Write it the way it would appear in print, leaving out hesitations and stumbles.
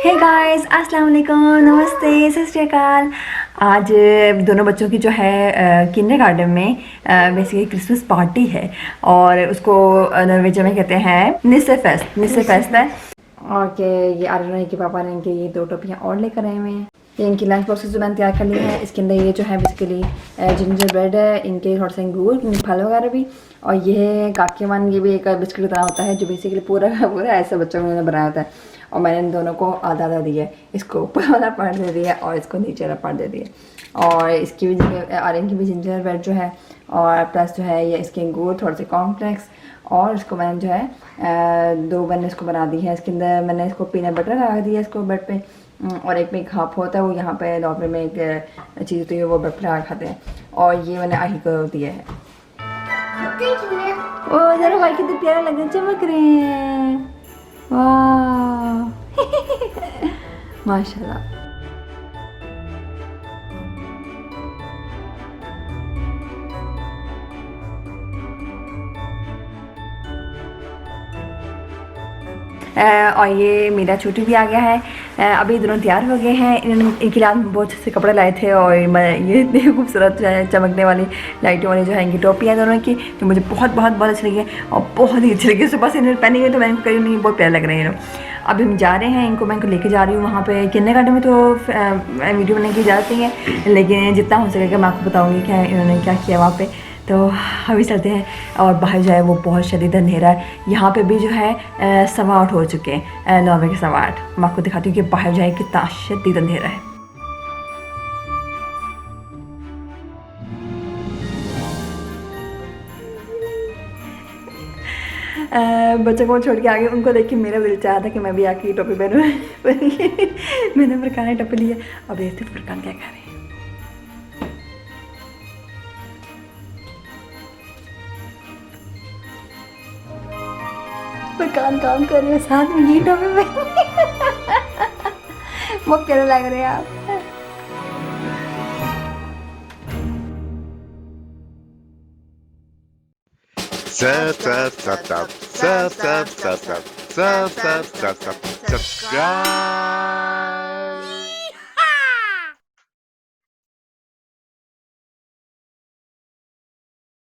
Hey guys, अस्सलाम वालेकुम, नमस्ते, सत श्री अकाल। आज दोनों बच्चों की जो है किंडरगार्टन में बेसिकली क्रिसमस पार्टी है और उसको नॉर्वेज में कहते हैं निस्से फेस्ट है। और के ये आर्यन के पापा ने इनके ये 2 टोपियाँ और लेकर आए हुए हैं। ये इनकी लंच बॉक्सेस जो मैंने तैयार कर ली है। इसके अंदर ये जो है बेसिकली जिंजर ब्रेड है, इनके थोड़ा सा अंगूर, फल वगैरह भी, और ये है काकेवन, ये भी एक बिस्किट की तरह होता है जो बेसिकली पूरा पूरा ऐसा बच्चों ने बनाया होता है। और मैंने इन दोनों को आधा आधा दिया है, इसको ऊपर वाला पार्ट दे दिया और इसको नीचे वाला पार्ट दे दिया। और इसकी भी आर्यन की भी जिंजर ब्रेड जो है, और प्लस जो है ये इसके अंगूर, थोड़े से कॉर्नफ्लेक्स, और इसको मैंने जो है 2 मैंने इसको बना दी है। इसके अंदर मैंने इसको पीनट बटर लगा दिया इसको ब्रेड पे, और एक में हाफ होता है वो यहाँ पे नॉर्मल में एक चीज़ होती है वो ब्रेड पे लगा खाते हैं। और ये मैंने आही को दिया है। ओ जरा भाई कितने प्यारे लग रहे हैं, चमक रहे हैं, वाह माशाल्लाह। और ये मेरा छोटू भी आ गया है। अभी दोनों तैयार हो गए हैं। इन्होंने इनके लिए बहुत अच्छे कपड़े लाए थे, और ये इतनी खूबसूरत जो है चमकने वाली लाइटों वाली जो है इनकी टोपी है दोनों की, जो मुझे बहुत बहुत बहुत अच्छी लगी है और बहुत ही अच्छी लगी। सुबह से इन्होंने पहनी हुई तो मैंने कही नहीं, बहुत प्यारे लग रहे हैं ये लोग। अभी हम जा रहे हैं, इनको मैं लेके जा रही हूँ वहाँ पे किंडरगार्टन में। तो वीडियो बनाने की इजाज़त नहीं है, लेकिन जितना हो सकेगा मैं आपको बताऊँगी कि इन्होंने क्या किया वहाँ पे। तो अभी चलते हैं। और बाहर जो है वो बहुत शदीद अंधेरा है। यहाँ पे भी जो है 8:15 हो चुके हैं, 9 बजे के 8:15। मैं आपको दिखाती हूँ कि बाहर जो है कितना शदीद अंधेरा है। बच्चों को छोड़ के आ गए, उनको देख के मेरा दिल चाहा था कि मैं भी आके टोपी पहनूँ मैंने फुरकान ने टोपी लिया। अब देखते फुरकान क्या कह रहे हैं। फुरकान काम कर रहे हो साथ में ये टोपी में बहुत प्यारे लग रहे हैं आप। Subscribe.